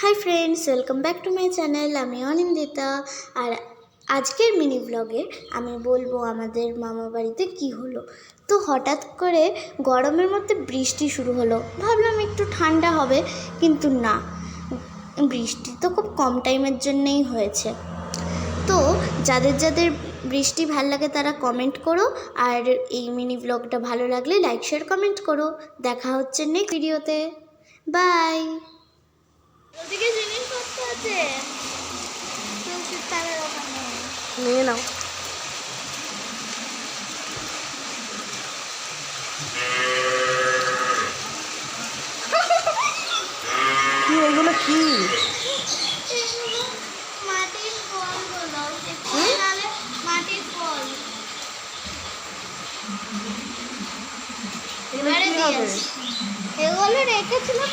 Hi friends, welcome back to my channel. আমি অনিন্দিতা। আর আজকের mini ব্লগে আমি বলবো আমাদের মামা বাড়িতে কী হলো। তো হঠাৎ করে গরমের মধ্যে বৃষ্টি শুরু হলো, ভাবলাম একটু ঠান্ডা হবে, কিন্তু না, বৃষ্টি তো খুব কম টাইমের জন্যেই হয়েছে। তো যাদের যাদের বৃষ্টি ভালো লাগে তারা কমেন্ট করো, আর এই মিনি ব্লগটা ভালো লাগলে লাইক শেয়ার কমেন্ট করো। দেখা হচ্ছে নেক্সট ভিডিওতে। বাই। ওদিকে জিনিসপত্র আছে, তুলসীর তালের ওখানে নিয়ে নাও। কি এগুলো কি? এগুলো মাটির ফলগুলো, নালে মাটির ফল। এগুলো কি হবে? এগুলো রেখেছিলাম।